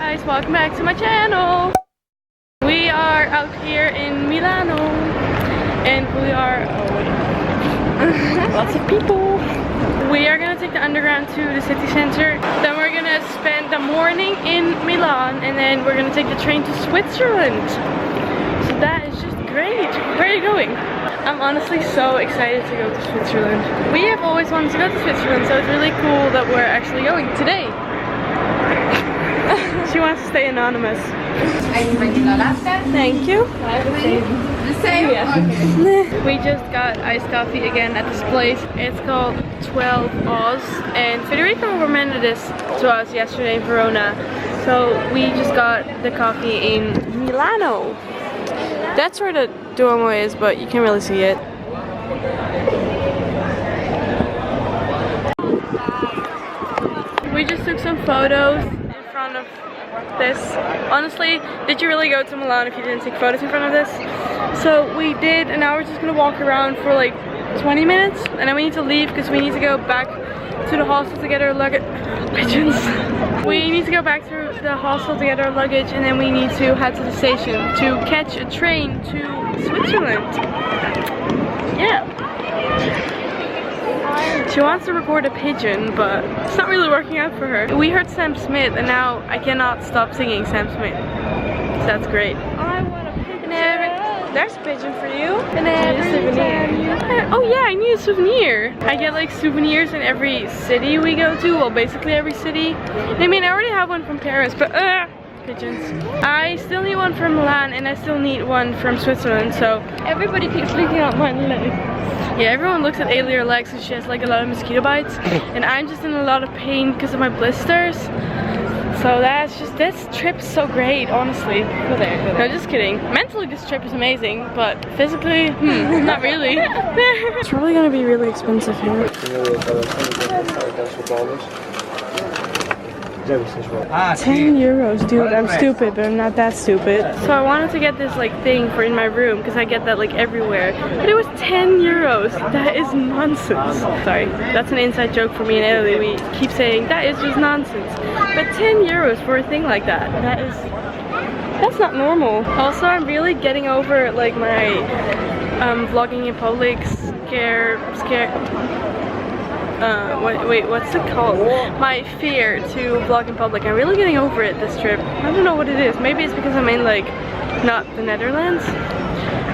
guys, welcome back to my channel. We are out here in Milano and we are lots of people. We are gonna take the underground to the city center, then we're gonna spend the morning in Milan, and then we're gonna take the train to Switzerland. So that is just great. Where are you going? I'm honestly so excited to go to Switzerland. We have always wanted to go to Switzerland, so it's really cool that we're actually going today. She wants to stay anonymous. Thank you. The same? Yeah. Okay. We just got iced coffee again at this place. It's called 12 Oz, and Federico recommended this to us yesterday in Verona. So we just got the coffee in Milano. That's where the Duomo is, but you can't really see it. We just took some photos in front of this. Honestly, did you really go to Milan if you didn't take photos in front of this? So we did, and now we're just gonna walk around for like 20 minutes, and then we need to leave because we need to go back to the hostel to get our luggage. Pigeons. We need to go back to the hostel to get our luggage, and then we need to head to the station to catch a train to Switzerland. Yeah. She wants to record a pigeon, but it's not really working out for her. We heard Sam Smith, and now I cannot stop singing Sam Smith. So that's great. I want a pigeon. There's a pigeon for you. And a souvenir. Oh yeah, I need a souvenir. I get like souvenirs in every city we go to. Well, basically every city. I mean, I already have one from Paris, but pigeons. I still need one from Milan, and I still need one from Switzerland. So everybody keeps looking at my leg. Yeah, everyone looks at Ailey her legs because she has like a lot of mosquito bites, and I'm just in a lot of pain because of my blisters. So this trip's so great, honestly. Go there. No, just kidding. Mentally this trip is amazing, but physically, not really. It's probably gonna be really expensive here. 10 euros, dude. I'm stupid, but I'm not that stupid. So I wanted to get this like thing for in my room because I get that like everywhere, but it was 10 euros. That is nonsense. Sorry, that's an inside joke for me and Italy. We keep saying that is just nonsense, but 10 euros for a thing like that's not normal. Also, I'm really getting over like my vlogging in public wait, what's it called? My fear to vlog in public. I'm really getting over it this trip. I don't know what it is. Maybe it's because I'm in like, not the Netherlands.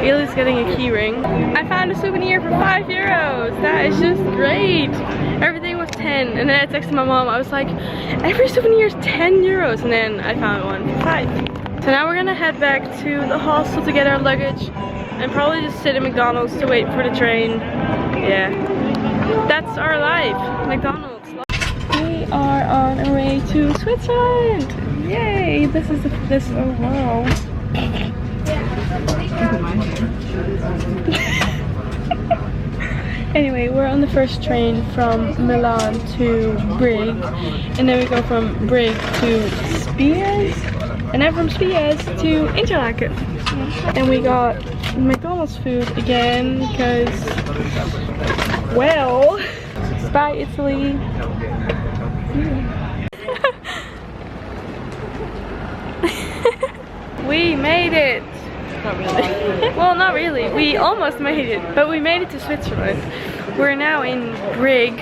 Ailey's getting a key ring. I found a souvenir for 5 euros. That is just great. Everything was 10, and then I texted my mom. I was like, every souvenir is 10 euros, and then I found one for 5. So now we're gonna head back to the hostel to get our luggage, and probably just sit at McDonald's to wait for the train. Yeah. That's our life, McDonald's. We are on our way to Switzerland. Yay! Oh wow. Anyway, we're on the first train from Milan to Brig, and then we go from Brig to Spiez, and then from Spiez to Interlaken. And we got McDonald's food again because, well, bye Italy. We made it. Not really. Well, not really. We almost made it, but we made it to Switzerland. We're now in Brig,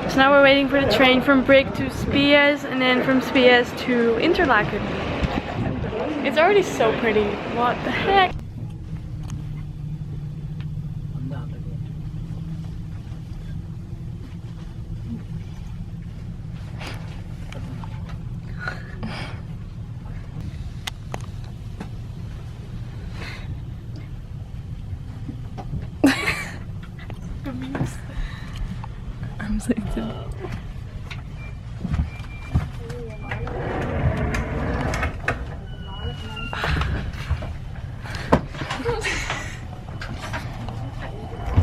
so now we're waiting for the train from Brig to Spiez, and then from Spiez to Interlaken. It's already so pretty. What the heck? I'm so excited.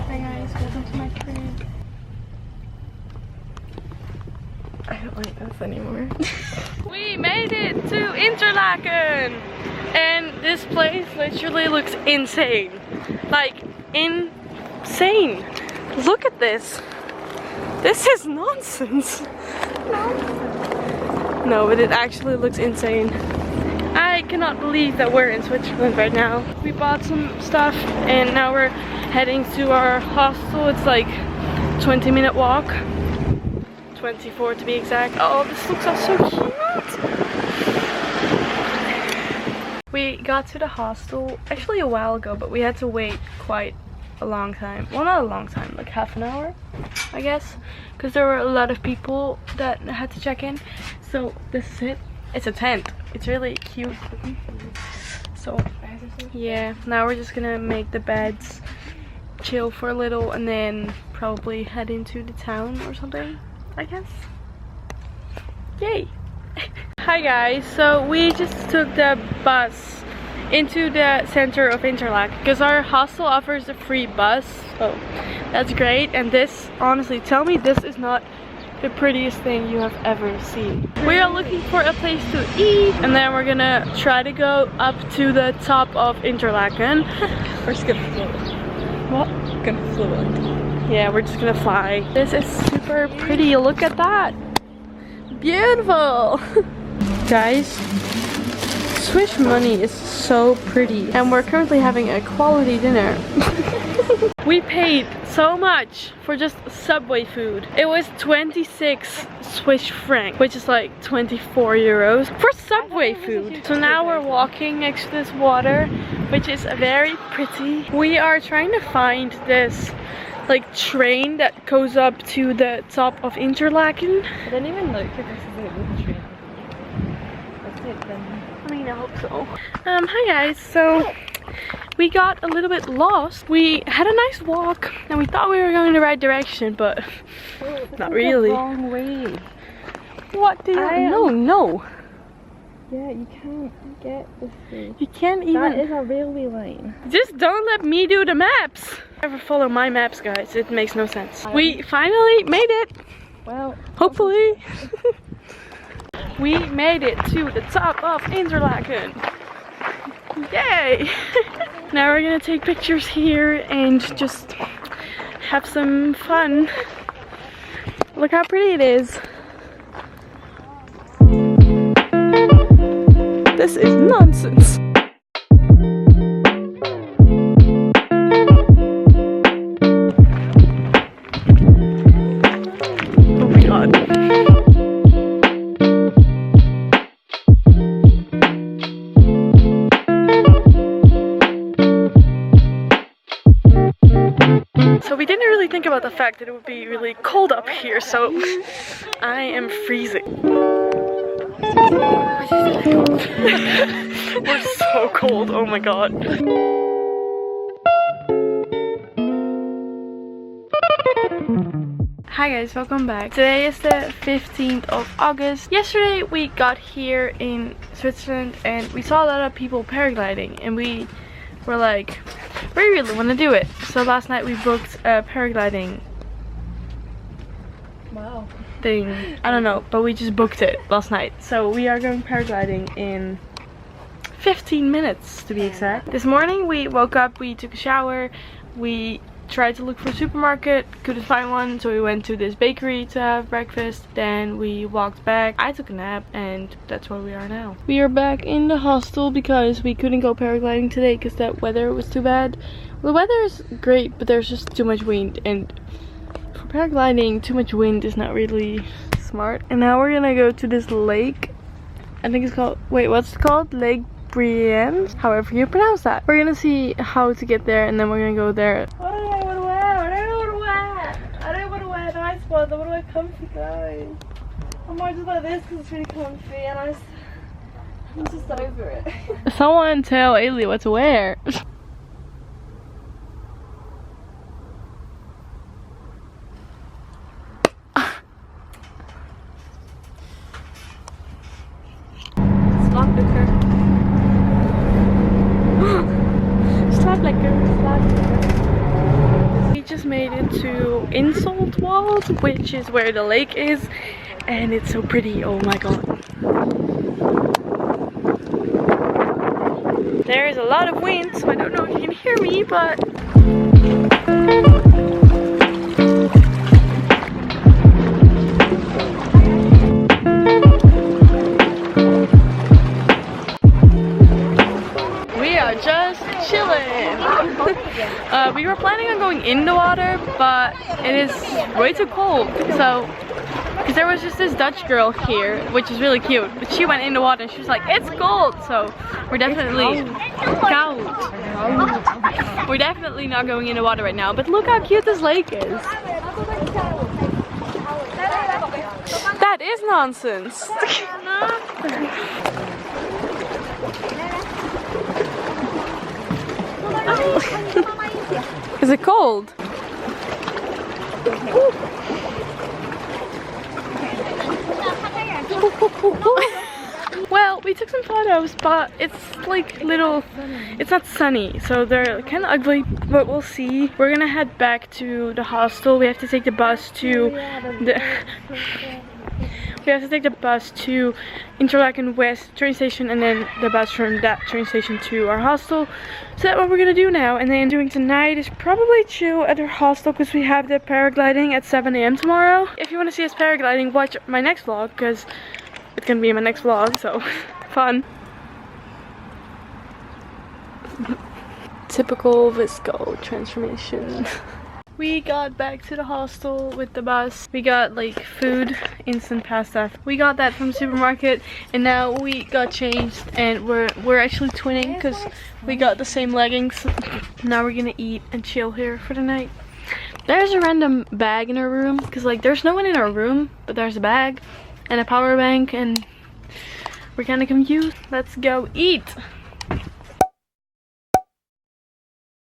Hi guys, welcome to my crib. I don't like this anymore. We made it to Interlaken! And this place literally looks insane. Like, insane. Look at this. This is nonsense. No, but it actually looks insane. I cannot believe that we're in Switzerland right now. We bought some stuff and now we're heading to our hostel. It's like 20-minute walk. 24 to be exact. Oh, this looks so cute. We got to the hostel actually a while ago, but we had to wait quite a long time. Well, not a long time, like half an hour, I guess, because there were a lot of people that had to check in. So this is it. It's a tent. It's really cute. So yeah, now we're just gonna make the beds, chill for a little, and then probably head into the town or something, I guess. Yay. Hi guys, so we just took the bus into the center of Interlaken because our hostel offers a free bus, so that's great. And this, honestly, tell me this is not the prettiest thing you have ever seen. We are looking for a place to eat and then we're gonna try to go up to the top of Interlaken. We're just gonna float. What? Gonna float. Yeah, we're just gonna fly. This is super pretty, look at that. Beautiful. Guys, Swiss money is so pretty and we're currently having a quality dinner. We paid so much for just Subway food. It was 26 Swiss francs, which is like 24 euros for Subway food. So now we're walking next to this water, which is very pretty. We are trying to find this like train that goes up to the top of Interlaken. I didn't even look if this is a good train. I mean, I hope so. Hi guys, so we got a little bit lost. We had a nice walk and we thought we were going in the right direction, but not really. The wrong way. What do you No. Yeah, you can't get this way. You can't even. That is a railway line. Just don't let me do the maps. Never follow my maps, guys. It makes no sense. We finally made it. Well, hopefully. We made it to the top of Interlaken. Yay! Now we're gonna take pictures here and just have some fun. Look how pretty it is. This is nonsense. Oh my god. So we didn't really think about the fact that it would be really cold up here, so I am freezing. We're so cold, oh my god. Hi guys, welcome back. Today is the 15th of August. Yesterday we got here in Switzerland and we saw a lot of people paragliding and we were like, we really want to do it. So last night we booked a paragliding thing. I don't know, but we just booked it last night. So we are going paragliding in 15 minutes to be exact. This morning we woke up, we took a shower, we tried to look for a supermarket, couldn't find one, so we went to this bakery to have breakfast. Then we walked back, I took a nap, and that's where we are now. We are back in the hostel because we couldn't go paragliding today because that weather was too bad. Well, the weather is great, but there's just too much wind, and for paragliding too much wind is not really smart. And now we're gonna go to this lake. I think it's called, wait, what's it called? Lake Brienne, however you pronounce that. We're gonna see how to get there and then we're gonna go there. What do I want to wear? I don't want to wear. I don't want to wear nice ones. I want to wear comfy clothes. I'm more just like this because it's really comfy and I'm just over it. Someone tell Ailey what to wear. We just made it to Insult Walls, which is where the lake is, and it's so pretty, oh my god. There is a lot of wind, so I don't know if you can hear me, but Milan. We were planning on going in the water, but it is way too cold. So, because there was just this Dutch girl here, which is really cute, but she went in the water and she was like, it's cold. So we're definitely cold. We're definitely not going in the water right now. But look how cute this lake is. That is nonsense. Is it cold? Well, we took some photos, but it's like it's not sunny, so they're kind of ugly, but we'll see. We're gonna head back to the hostel. We have to take the bus to Interlaken West train station, and then the bus from that train station to our hostel. So that's what we're gonna do now. And then doing tonight is probably chill at our hostel because we have the paragliding at 7 AM tomorrow. If you want to see us paragliding, watch my next vlog because it's gonna be in my next vlog, so fun. Typical Visco transformation. We got back to the hostel with the bus. We got like food, instant pasta. We got that from the supermarket, and now we got changed and we're actually twinning because we got the same leggings. Now we're gonna eat and chill here for the night. There's a random bag in our room because like there's no one in our room, but there's a bag and a power bank, and we're kind of confused. Let's go eat.